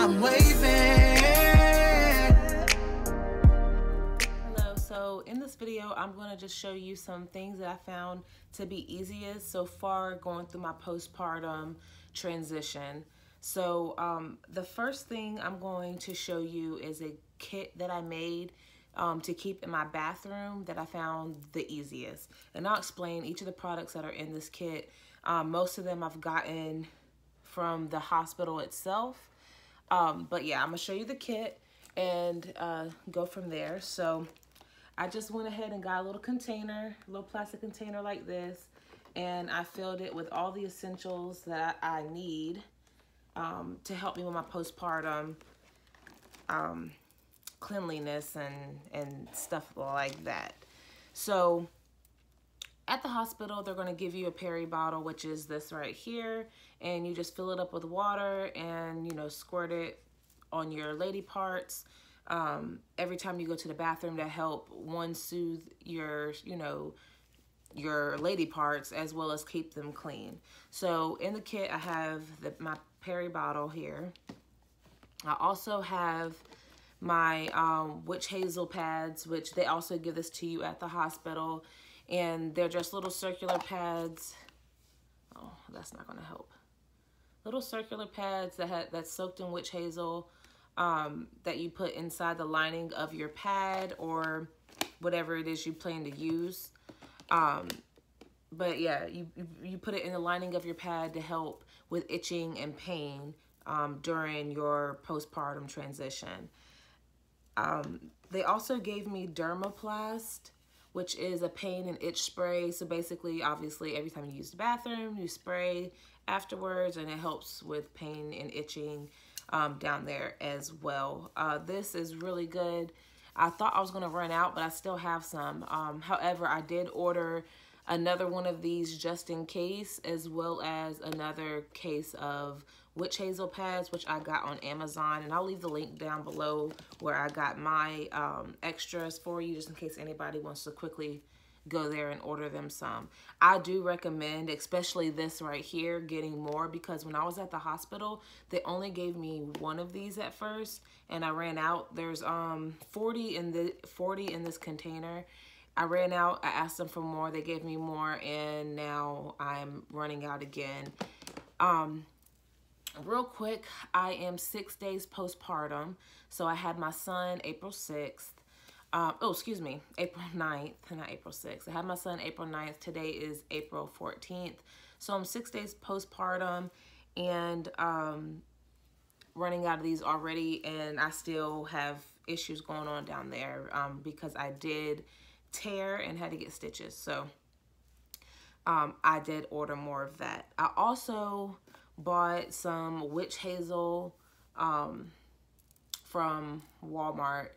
I'm waving. Hello, so in this video, I'm going to just show you some things that I found to be easiest so far going through my postpartum transition. So the first thing I'm going to show you is a kit that I made to keep in my bathroom that I found the easiest. And I'll explain each of the products that are in this kit. Most of them I've gotten from the hospital itself. But yeah, I'm gonna show you the kit and go from there. So I just went ahead and got a little container, a little plastic container like this, and I filled it with all the essentials that I need to help me with my postpartum cleanliness and stuff like that. So at the hospital, they're going to give you a peri bottle, which is this right here, and you just fill it up with water and, you know, squirt it on your lady parts every time you go to the bathroom to help, one, soothe your, you know, your lady parts as well as keep them clean. So in the kit, I have my peri bottle here. I also have my witch hazel pads, which they also give this to you at the hospital, and they're just little circular pads. Oh, that's not going to help. Little circular pads that's soaked in witch hazel that you put inside the lining of your pad or whatever it is you plan to use. But yeah, you put it in the lining of your pad to help with itching and pain during your postpartum transition. They also gave me Dermoplast, which is a pain and itch spray. So basically, obviously, every time you use the bathroom, you spray afterwards, and it helps with pain and itching down there as well. This is really good. I thought I was going to run out, but I still have some. However, I did order another one of these just in case, as well as another case of witch hazel pads, which I got on Amazon, and I'll leave the link down below where I got my extras for you, just in case anybody wants to quickly go there and order them some. I do recommend, especially this right here, getting more, because when I was at the hospital, they only gave me one of these at first, and I ran out. There's 40 in this container. I ran out. I asked them for more. They gave me more, and now I'm running out again. Real quick, I am 6 days postpartum. So I had my son April 6th. April 9th, not April 6th. I had my son April 9th. Today is April 14th. So I'm 6 days postpartum and running out of these already. And I still have issues going on down there because I did tear and had to get stitches. So I did order more of that. I also bought some witch hazel from Walmart,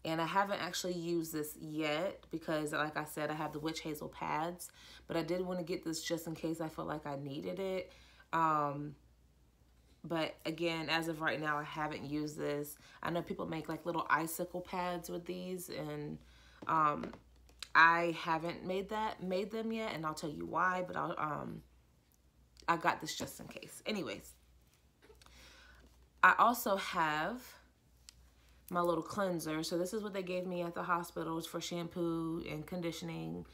and I haven't actually used this yet because, like I said, I have the witch hazel pads, but I did want to get this just in case I felt like I needed it. But again, as of right now, I haven't used this. I know people make like little icicle pads with these, and I haven't made them yet, and I'll tell you why, but I got this just in case. Anyways, I also have my little cleanser. So this is what they gave me at the hospital. It's for shampoo and conditioning,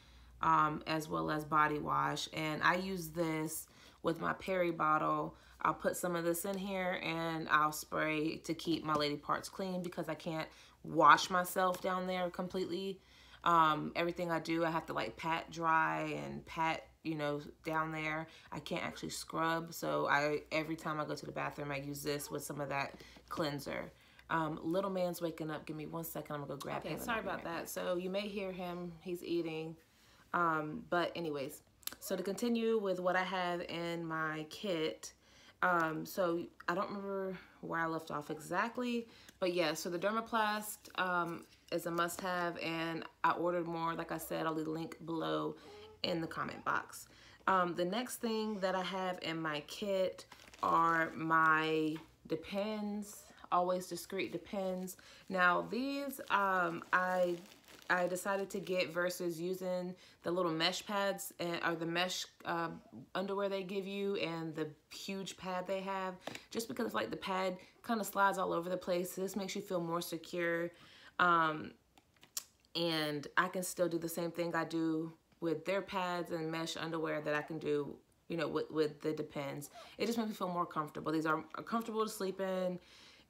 as well as body wash. And I use this with my peri bottle. I'll put some of this in here and I'll spray to keep my lady parts clean because I can't wash myself down there completely. Everything I do, I have to like pat dry and pat, you know, down there. I can't actually scrub. So every time I go to the bathroom, I use this with some of that cleanser. Little man's waking up. Give me 1 second. I'm gonna go grab him. Sorry about that. So you may hear him. He's eating. But anyways, so to continue with what I have in my kit, so I don't remember where I left off exactly, but yeah, so the Dermoplast is a must-have, and I ordered more. Like I said, I'll leave the link below in the comment box. The next thing that I have in my kit are my Depends, Always Discreet Depends. Now these I I decided to get versus using the little mesh pads or the mesh underwear they give you and the huge pad they have, just because it's like the pad kind of slides all over the place. So this makes you feel more secure. And I can still do the same thing I do with their pads and mesh underwear that I can do, you know, with the Depends. It just makes me feel more comfortable. These are comfortable to sleep in,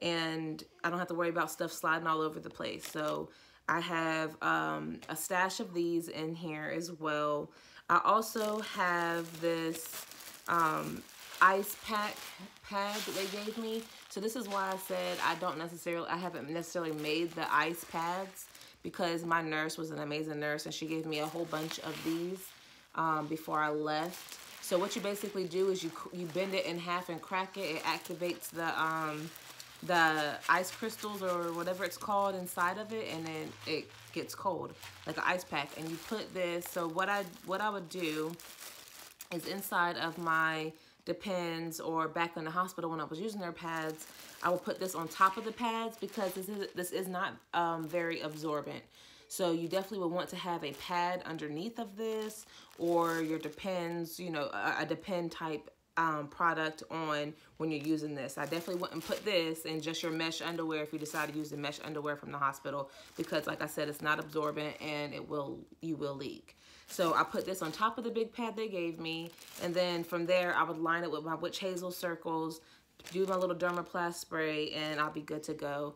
and I don't have to worry about stuff sliding all over the place. So I have a stash of these in here as well. I also have this ice pack pad that they gave me. So this is why I said I haven't necessarily made the ice pads, because my nurse was an amazing nurse and she gave me a whole bunch of these before I left. So what you basically do is you bend it in half and crack it. It activates the ice crystals or whatever it's called inside of it, and then it gets cold like an ice pack. And you put this. So what I would do is inside of my Depends, or back in the hospital when I was using their pads, I will put this on top of the pads, because this is not very absorbent. So you definitely would want to have a pad underneath of this, or your Depends, you know, a Depend type product on when you're using this. I definitely wouldn't put this in just your mesh underwear if you decide to use the mesh underwear from the hospital, because like I said, it's not absorbent and you will leak. So I put this on top of the big pad they gave me, and then from there I would line it with my witch hazel circles, do my little Dermoplast spray, and I'll be good to go.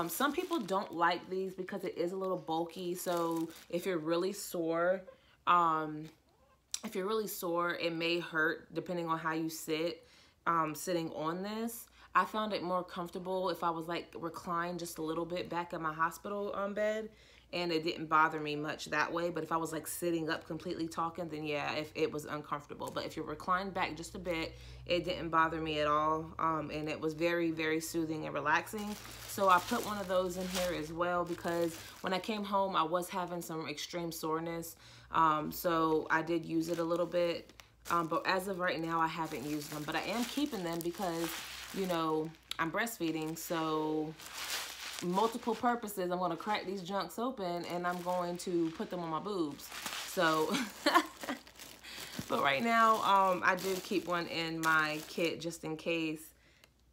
Some people don't like these because it is a little bulky. So if you're really sore, it may hurt depending on how you sit sitting on this. I found it more comfortable if I was like reclined just a little bit back in my hospital bed, and it didn't bother me much that way. But if I was like sitting up completely talking, then yeah, if it was uncomfortable. But if you're reclined back just a bit, it didn't bother me at all. And it was very, very soothing and relaxing. So I put one of those in here as well, because when I came home, I was having some extreme soreness. So I did use it a little bit. But as of right now, I haven't used them. But I am keeping them because, you know, I'm breastfeeding. So multiple purposes, I'm going to crack these junks open and I'm going to put them on my boobs. So but right now I do keep one in my kit just in case,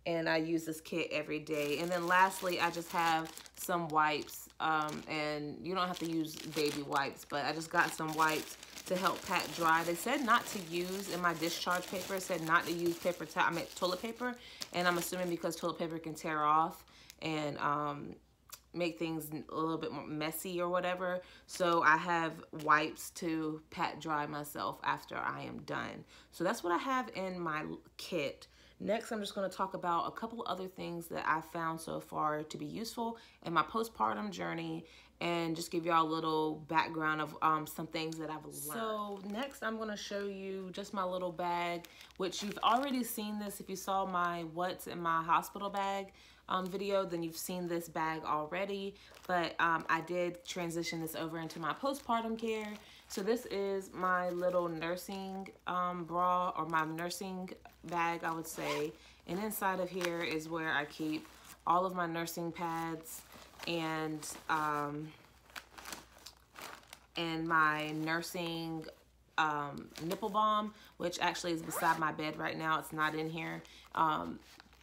and I use this kit every day. And then lastly, I just have some wipes, and you don't have to use baby wipes, but I just got some wipes to help pat dry. They said not to use, in my discharge paper, it said not to use toilet paper, and I'm assuming because toilet paper can tear off and make things a little bit more messy or whatever. So I have wipes to pat dry myself after I am done. So that's what I have in my kit. Next, I'm just going to talk about a couple other things that I found so far to be useful in my postpartum journey, and just give y'all a little background of some things that I've learned. So next, I'm going to show you just my little bag, which you've already seen this. If you saw my what's in my hospital bag video, then you've seen this bag already. But I did transition this over into my postpartum care. So this is my little nursing bra, or my nursing bag, I would say. And inside of here is where I keep all of my nursing pads and my nursing nipple balm, which actually is beside my bed right now. It's not in here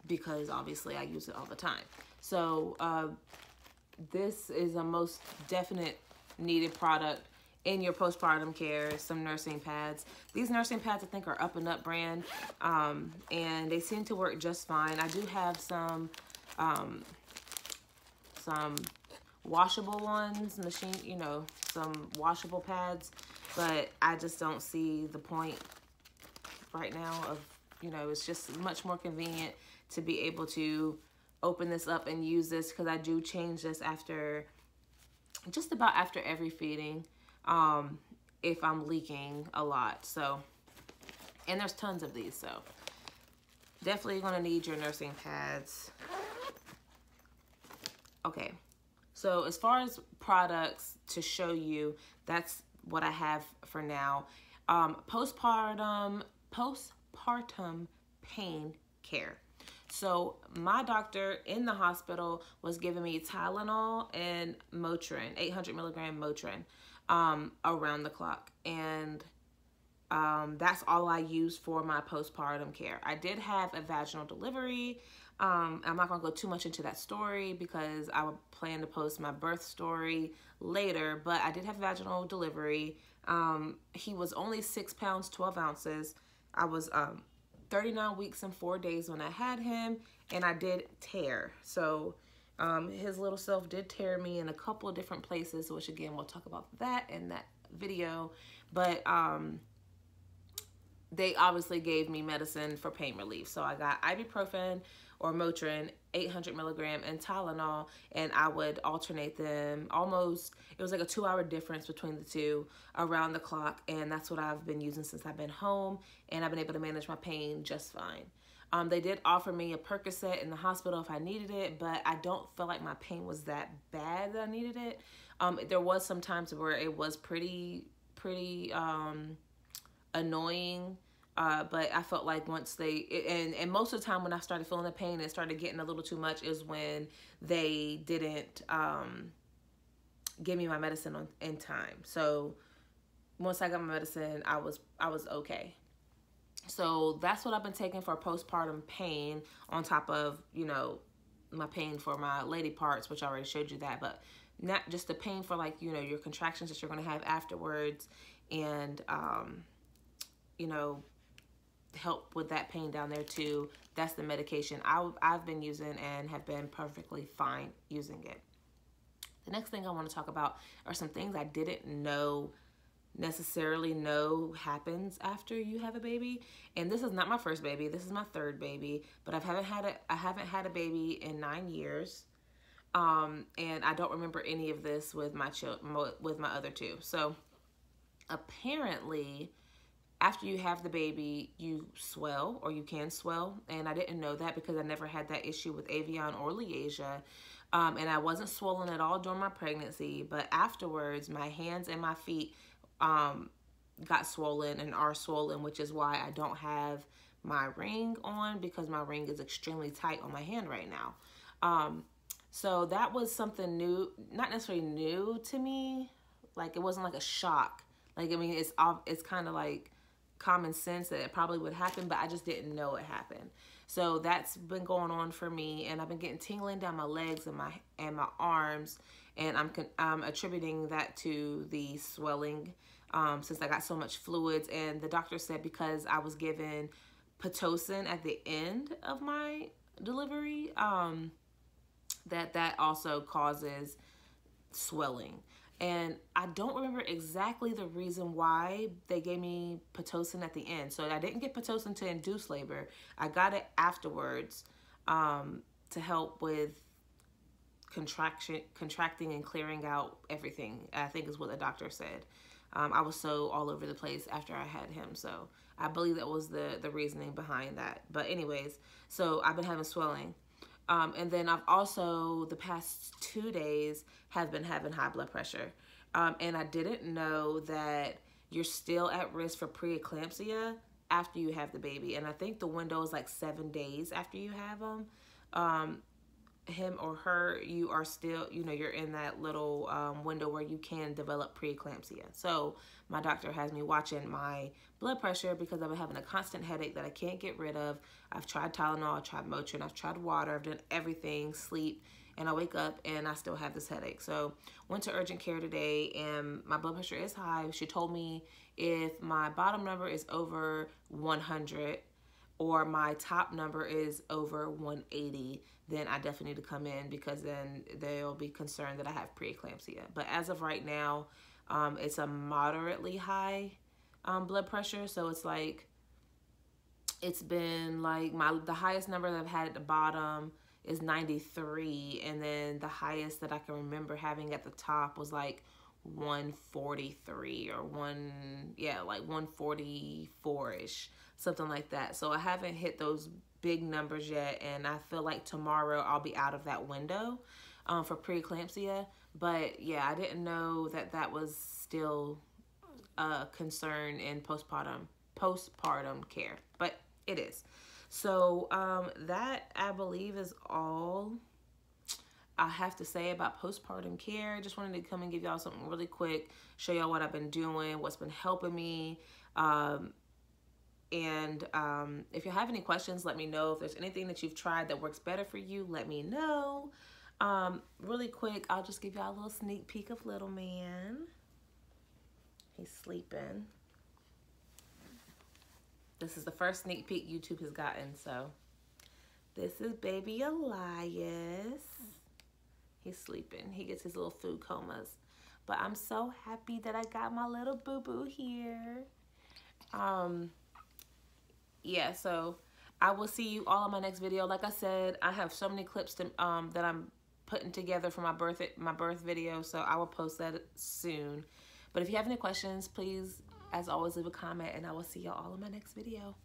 because obviously I use it all the time. So this is a most definite needed product in your postpartum care, some nursing pads. These nursing pads I think are Up and Up brand, and they seem to work just fine. I do have some washable ones, you know, some washable pads, but I just don't see the point right now of, you know, it's just much more convenient to be able to open this up and use this, because I do change this after, just about after every feeding, if I'm leaking a lot. So, and there's tons of these, so definitely gonna need your nursing pads. Okay, so as far as products to show you, that's what I have for now. Postpartum pain care. So my doctor in the hospital was giving me Tylenol and Motrin, 800 milligram Motrin, around the clock. And that's all I used for my postpartum care. I did have a vaginal delivery. I'm not going to go too much into that story because I plan to post my birth story later, but I did have vaginal delivery. He was only 6 pounds, 12 ounces. I was 39 weeks and 4 days when I had him, and I did tear. So his little self did tear me in a couple of different places, which again, we'll talk about that in that video. But they obviously gave me medicine for pain relief. So I got ibuprofen or Motrin, 800 milligram, and Tylenol, and I would alternate them almost. It was like a 2-hour difference between the two around the clock, and that's what I've been using since I've been home, and I've been able to manage my pain just fine. They did offer me a Percocet in the hospital if I needed it, but I don't feel like my pain was that bad that I needed it. There was some times where it was pretty annoying, but I felt like once and most of the time when I started feeling the pain, it started getting a little too much, is when they didn't give me my medicine in time. So once I got my medicine, I was okay. So that's what I've been taking for postpartum pain, on top of, you know, my pain for my lady parts, which I already showed you that, but not just the pain for, like, you know, your contractions that you're going to have afterwards, and you know, help with that pain down there too. That's the medication I've been using and have been perfectly fine using it. The next thing I want to talk about are some things I didn't necessarily know happens after you have a baby. And this is not my first baby. This is my third baby, but I haven't had a baby in 9 years. And I don't remember any of this with my other two. So apparently, after you have the baby, you swell, or you can swell. And I didn't know that because I never had that issue with Avion or Liasia. And I wasn't swollen at all during my pregnancy. But afterwards, my hands and my feet got swollen and are swollen, which is why I don't have my ring on, because my ring is extremely tight on my hand right now. So that was something new, not necessarily new to me. Like, it wasn't like a shock. Like, I mean, it's kind of like common sense that it probably would happen, but I just didn't know it happened. So that's been going on for me, and I've been getting tingling down my legs and my arms, and I'm attributing that to the swelling, since I got so much fluids. And the doctor said because I was given Pitocin at the end of my delivery, that also causes swelling. And I don't remember exactly the reason why they gave me Pitocin at the end. So I didn't get Pitocin to induce labor. I got it afterwards to help with contracting and clearing out everything, I think is what the doctor said. I was so all over the place after I had him. So I believe that was the reasoning behind that. But anyways, so I've been having swelling. And then I've also, the past 2 days, have been having high blood pressure. And I didn't know that you're still at risk for preeclampsia after you have the baby. And I think the window is like 7 days after you have them. Him or her, you are still, you know, you're in that little window where you can develop preeclampsia. So my doctor has me watching my blood pressure because I've been having a constant headache that I can't get rid of. I've tried Tylenol, I've tried Motrin, I've tried water, I've done everything, sleep, and I wake up and I still have this headache. So went to urgent care today, and my blood pressure is high. She told me if my bottom number is over 100 or my top number is over 180, then I definitely need to come in, because then they'll be concerned that I have preeclampsia. But as of right now, it's a moderately high blood pressure. So it's like, it's been like the highest number that I've had at the bottom is 93, and then the highest that I can remember having at the top was like 143 or like 144-ish, something like that. So I haven't hit those big numbers yet, and I feel like tomorrow I'll be out of that window for preeclampsia. But yeah, I didn't know that was still a concern in postpartum care, but it is. So that, I believe, is all I have to say about postpartum care. Just wanted to come and give y'all something really quick, show y'all what I've been doing, what's been helping me. If you have any questions, let me know. If there's anything that you've tried that works better for you, let me know. Really quick, I'll just give y'all a little sneak peek of little man. He's sleeping. This is the first sneak peek YouTube has gotten, so this is baby Elias. He's sleeping. He gets his little food comas. But I'm so happy that I got my little boo-boo here. Yeah, so I will see you all in my next video. Like I said, I have so many clips to, that I'm putting together for my birth video, so I will post that soon. But if you have any questions, please, as always, leave a comment, and I will see y'all all in my next video.